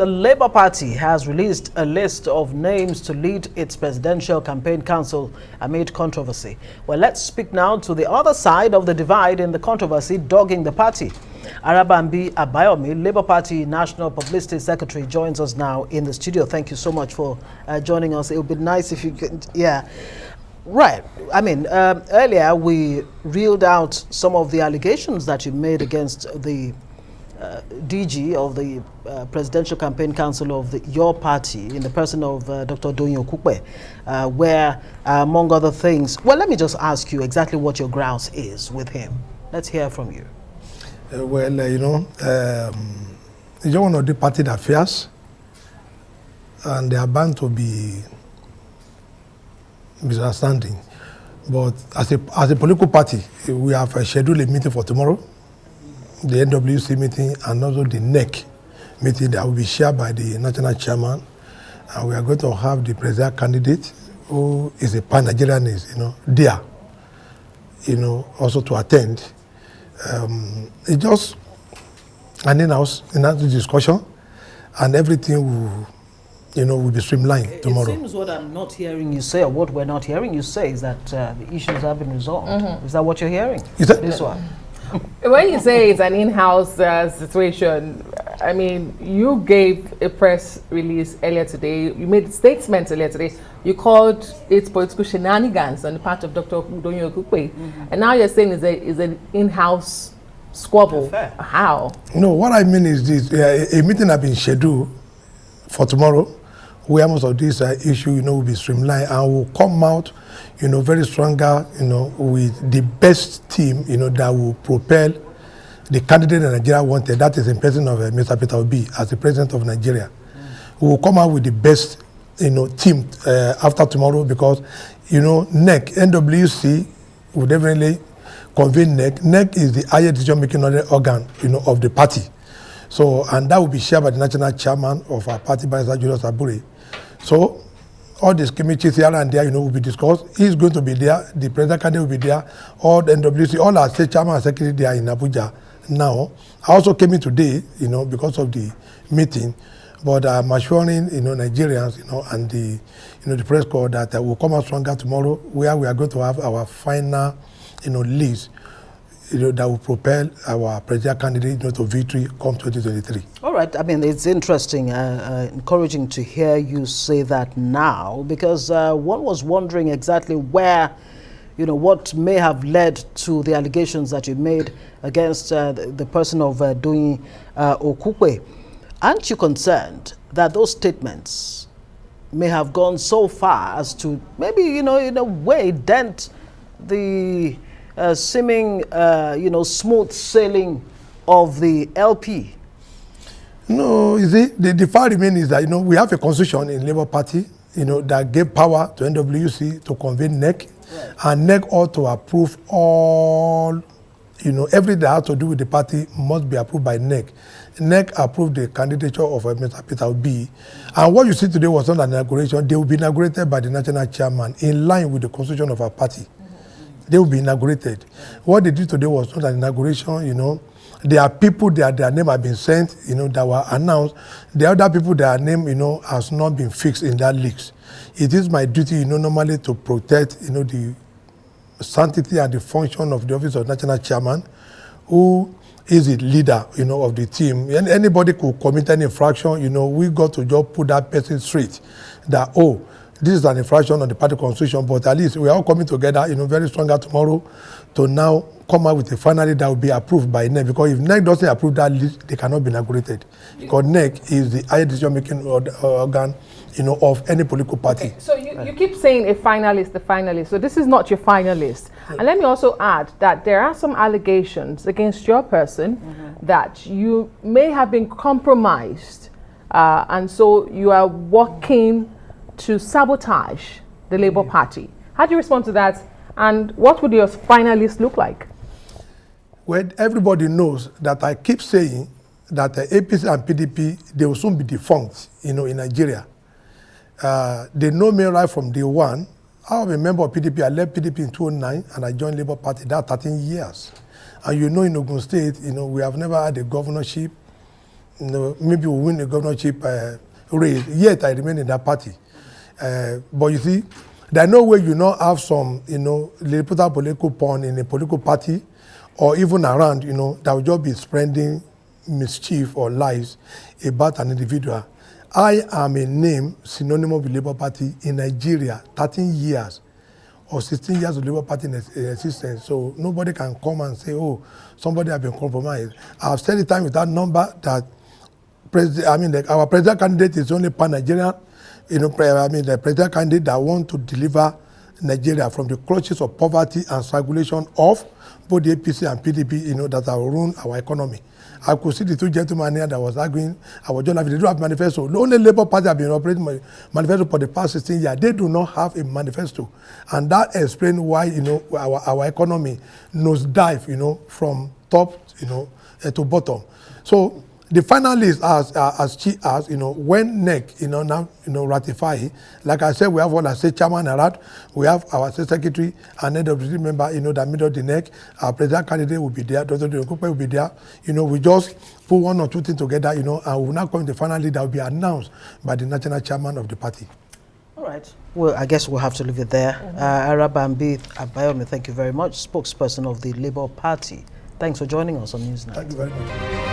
the Labour Party has released a list of names to lead its presidential campaign council amid controversy. Well, let's speak now to the other side of the divide in the controversy dogging the party. Arabambi Abayomi, Labour Party National Publicity Secretary, joins us now in the studio. Thank you so much for joining us. It would be nice if you could, Right. I mean, earlier we reeled out some of the allegations that you made against the DG of the Presidential Campaign Council of your party in the person of Dr. Doyin Okukpe, where, among other things, well, let me just ask you exactly what your grouse is with him. Let's hear from you. You know, it's one of the party that fears, and they are bound to be misunderstanding. But as a political party, we have scheduled a meeting for tomorrow, the NWC meeting, and also the NEC meeting that will be shared by the national chairman. And we are going to have the presidential candidate, who is a pan-Nigerianist, there, also to attend. It's just an in-house discussion, and everything will be streamlined tomorrow. It seems what I'm not hearing you say, or what we're not hearing you say, is that the issues have been resolved. Is that what you're hearing? Is that this one? When you say it's an in-house situation, I mean, you gave a press release earlier today. You made statements earlier today. You called it political shenanigans on the part of Dr. Doyin Okukpe, and now you're saying it's an in-house squabble. How? No, what I mean is this: a meeting has been scheduled for tomorrow, where most of this issue, will be streamlined, and will come out, very stronger, with the best team, that will propel the candidate that Nigeria wanted. That is in person of Mr. Peter Obi as the president of Nigeria. We will come out with the best, team after tomorrow, because, NEC, NWC will definitely convene NEC. NEC is the highest decision-making organ, of the party. So, and that will be shared by the national chairman of our party, Barrister Julius Abure. So, all the skirmishes here and there, will be discussed. He's going to be there. The president candidate will be there. All the NWC, all our state chairman and secretary, they are in Abuja now. I also came in today, because of the meeting. But I'm assuring, Nigerians, and the press corps that we'll come out stronger tomorrow, where we are going to have our final, list, that will propel our presidential candidate, to victory come 2023. All right. I mean, it's interesting, encouraging to hear you say that now, because one was wondering exactly where, what may have led to the allegations that you made against the person of Doyin Okukpe. Aren't you concerned that those statements may have gone so far as to maybe, in a way, dent the seeming, smooth sailing of the LP? No, you see, the fact remains is that, we have a constitution in Labour Party, that gave power to NWC to convene NEC, right. And NEC ought to approve all, everything that has to do with the party must be approved by NEC. NEC approved the candidature of Mr. Peter Obi, and what you see today was not an inauguration. They will be inaugurated by the national chairman in line with the constitution of our party. They will be inaugurated. What they did today was not an inauguration, There are people that their name have been sent, that were announced. The other people, their name, has not been fixed in that list. It is my duty, normally to protect, the sanctity and the function of the office of national chairman, who is the leader, of the team. And anybody could commit any infraction, we got to just put that person straight. That, this is an infraction on the party constitution, but at least we are all coming together, very stronger tomorrow to now come out with a finale that will be approved by NEC. Because if NEC doesn't approve that list, they cannot be inaugurated. Because NEC is the highest decision-making organ, of any political party. Okay. So you keep saying a finalist. So this is not your finalist. And let me also add that there are some allegations against your person that you may have been compromised, and so you are working to sabotage the Labour Party. How do you respond to that? And what would your finalists look like? Well, everybody knows that I keep saying that the APC and PDP, they will soon be defunct, in Nigeria. They know me right from day one. I was a member of PDP. I left PDP in 2009, and I joined Labour Party. That's 13 years. And in Ogun State, we have never had a governorship, you know, maybe we'll win the governorship race. Yet I remain in that party. But you see, there's no way you not have some, you know, little political pawn in a political party or even around, you know, that will just be spreading mischief or lies about an individual. I am a name synonymous with Labour Party in Nigeria, 13 years or 16 years of Labour Party in existence. So nobody can come and say, oh, somebody has been compromised. I've said it time with that number that our president candidate is only pan-Nigerian. You know, the president candidate that want to deliver Nigeria from the clutches of poverty and strangulation of both the APC and PDP, you know, that have ruined our economy. I could see the two gentlemen here that was arguing. I was just like, they do have manifesto. The only Labour Party have been operating manifesto for the past 16 years. They do not have a manifesto. And that explains why, you know, our economy nosedive, you know, from top, you know, to bottom. So the finalists as you know, when NEC, you know, now, you know, ratify, like I said, we have what I say, Chairman Arad, we have our state secretary and NWC member, you know, that made up the NEC. Our president candidate will be there, Dr. Dokupe will be there. You know, we just put one or two things together, you know, and we will now come to the final that will be announced by the national chairman of the party. All right. Well, I guess we'll have to leave it there. Arabambi Abayomi, thank you very much, spokesperson of the Labour Party. Thanks for joining us on Newsnight. Thank you very much.